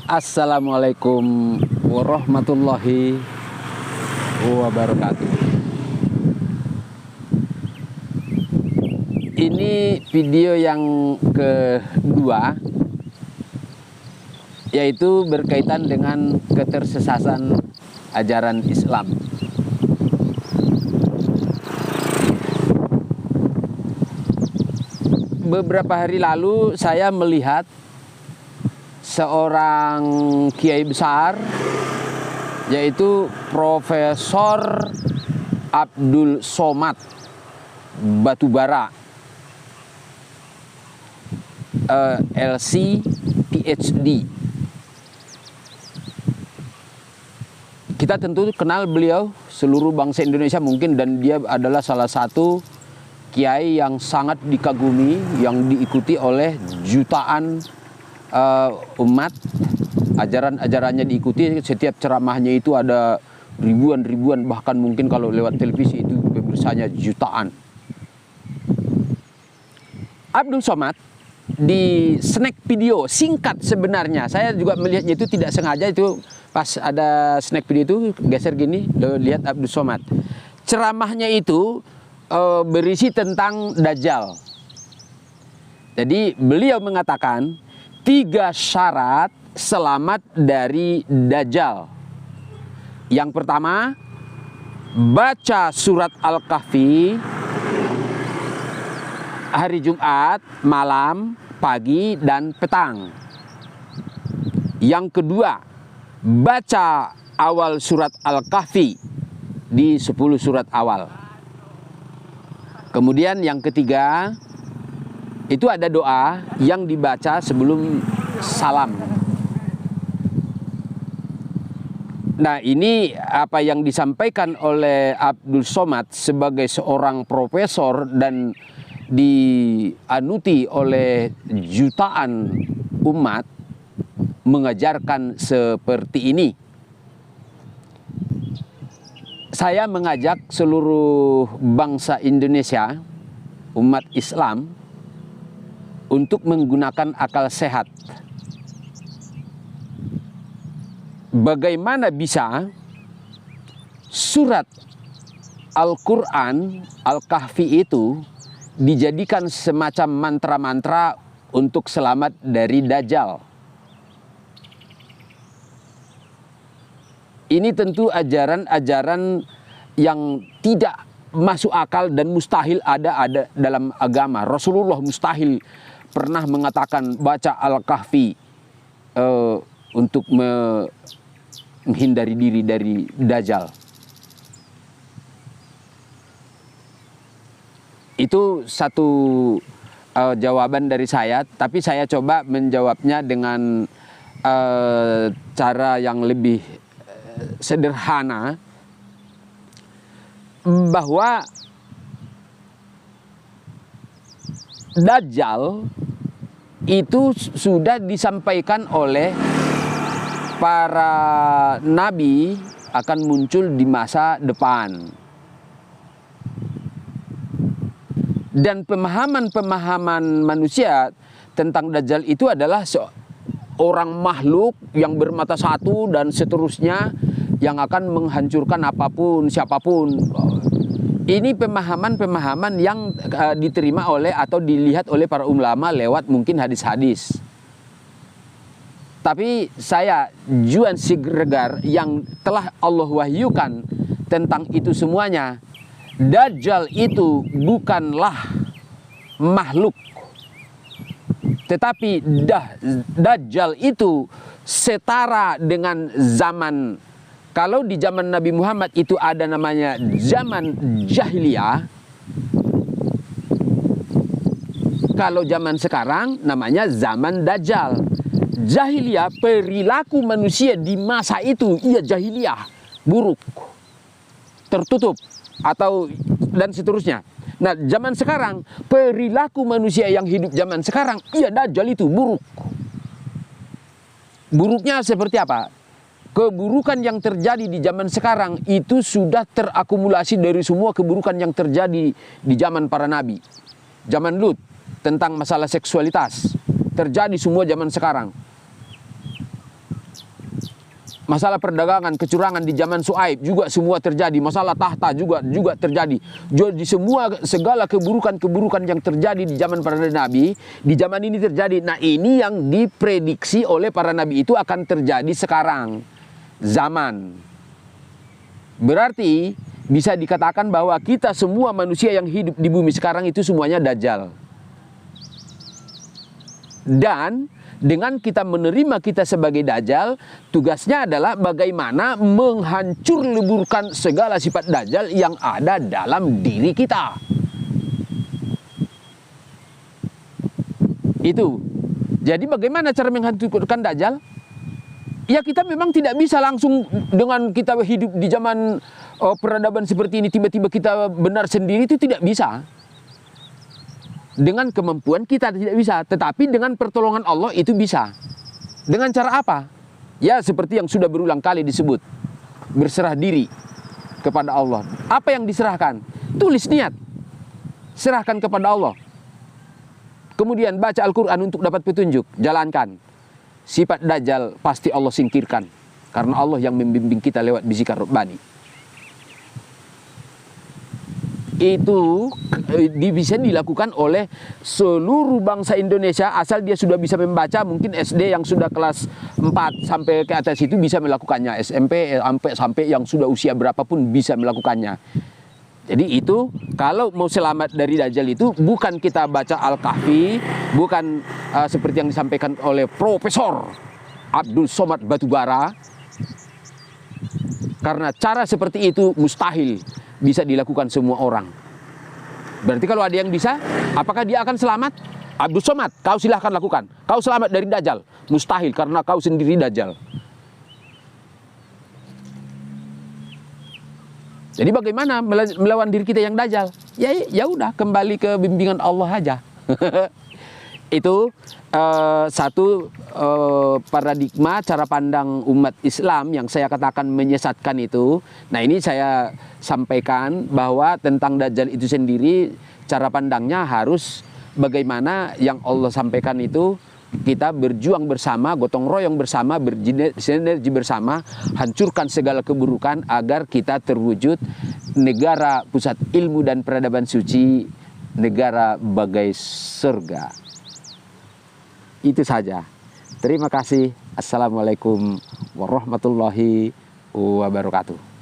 Assalamualaikum warahmatullahi wabarakatuh. Ini video yang kedua, yaitu berkaitan dengan ketersesatan ajaran Islam. Beberapa hari lalu saya melihat seorang kiai besar, yaitu Profesor Abdul Somad Batubara, LC PhD. Kita tentu kenal beliau, seluruh bangsa Indonesia mungkin, dan dia adalah salah satu kiai yang sangat dikagumi, yang diikuti oleh jutaan umat. Ajaran-ajarannya diikuti, setiap ceramahnya itu ada ribuan, bahkan mungkin kalau lewat televisi itu pemirsanya jutaan. Abdul Somad di snack video singkat, sebenarnya saya juga melihatnya itu tidak sengaja, itu pas ada snack video itu geser gini, lihat Abdul Somad. Ceramahnya itu berisi tentang Dajjal. Jadi beliau mengatakan 3 syarat selamat dari Dajjal. Yang pertama, baca surat Al-Kahfi hari Jumat malam, pagi, dan petang. Yang kedua, baca awal surat Al-Kahfi di 10 surat awal. Kemudian yang ketiga, itu ada doa yang dibaca sebelum salam. Nah, ini apa yang disampaikan oleh Abdul Somad sebagai seorang profesor dan dianuti oleh jutaan umat, mengajarkan seperti ini. Saya mengajak seluruh bangsa Indonesia, umat Islam, untuk menggunakan akal sehat. Bagaimana bisa surat Al-Quran, Al-Kahfi itu dijadikan semacam mantra-mantra untuk selamat dari Dajjal? Ini tentu ajaran-ajaran yang tidak masuk akal dan mustahil ada dalam agama. Rasulullah mustahil pernah mengatakan baca Al-Kahfi untuk menghindari diri dari Dajjal. Itu satu jawaban dari saya, tapi saya coba menjawabnya dengan cara yang lebih sederhana, bahwa Dajjal itu sudah disampaikan oleh para nabi akan muncul di masa depan. Dan pemahaman manusia tentang Dajjal itu adalah orang makhluk yang bermata satu dan seterusnya, yang akan menghancurkan apapun, siapapun. Ini pemahaman yang diterima oleh atau dilihat oleh para ulama lewat mungkin hadis-hadis. Tapi saya, Juan Siregar, yang telah Allah wahyukan tentang itu semuanya, Dajjal itu bukanlah makhluk, tetapi Dajjal itu setara dengan zaman. Kalau di zaman Nabi Muhammad itu ada namanya zaman jahiliyah, kalau zaman sekarang namanya zaman Dajjal. Jahiliyah, perilaku manusia di masa itu, iya jahiliyah, buruk, tertutup, atau dan seterusnya. Nah, zaman sekarang, perilaku manusia yang hidup zaman sekarang, iya Dajjal itu buruk. Buruknya seperti apa? Keburukan yang terjadi di zaman sekarang itu sudah terakumulasi dari semua keburukan yang terjadi di zaman para nabi. Zaman Lut, tentang masalah seksualitas, terjadi semua zaman sekarang. Masalah perdagangan, kecurangan di zaman Su'aib juga semua terjadi. Masalah tahta juga terjadi. Jadi segala keburukan-keburukan yang terjadi di zaman para nabi, di zaman ini terjadi. Nah, ini yang diprediksi oleh para nabi itu akan terjadi sekarang. Zaman. Berarti bisa dikatakan bahwa kita semua manusia yang hidup di bumi sekarang itu semuanya dajjal. Dan dengan kita menerima kita sebagai dajjal, tugasnya adalah bagaimana menghancur leburkan segala sifat dajjal yang ada dalam diri kita. Itu. Jadi bagaimana cara menghancurkan dajjal? Ya, kita memang tidak bisa langsung dengan kita hidup di zaman peradaban seperti ini tiba-tiba kita benar sendiri, itu tidak bisa. Dengan kemampuan kita tidak bisa, tetapi dengan pertolongan Allah itu bisa. Dengan cara apa? Ya, seperti yang sudah berulang kali disebut, berserah diri kepada Allah. Apa yang diserahkan? Tulis niat, serahkan kepada Allah. Kemudian baca Al-Quran untuk dapat petunjuk, jalankan. Sifat dajjal pasti Allah singkirkan, karena Allah yang membimbing kita lewat bisikan Rabbani. Itu bisa dilakukan oleh seluruh bangsa Indonesia, asal dia sudah bisa membaca. Mungkin SD yang sudah kelas 4 sampai ke atas itu bisa melakukannya, SMP sampai yang sudah usia berapapun bisa melakukannya. Jadi itu kalau mau selamat dari dajjal itu bukan kita baca Al-Kahfi, bukan seperti yang disampaikan oleh Profesor Abdul Somad Batubara, karena cara seperti itu mustahil bisa dilakukan semua orang. Berarti kalau ada yang bisa, apakah dia akan selamat? Abdul Somad, kau silahkan lakukan. Kau selamat dari dajjal. Mustahil, karena kau sendiri dajjal. Jadi bagaimana melawan diri kita yang dajjal? Ya udah, kembali ke bimbingan Allah aja. Itu satu paradigma cara pandang umat Islam yang saya katakan menyesatkan itu. Nah, ini saya sampaikan bahwa tentang dajjal itu sendiri cara pandangnya harus bagaimana yang Allah sampaikan itu. Kita berjuang bersama, gotong royong bersama, bersinergi bersama, hancurkan segala keburukan agar kita terwujud negara pusat ilmu dan peradaban suci, negara bagai surga. Itu saja. Terima kasih. Assalamualaikum warahmatullahi wabarakatuh.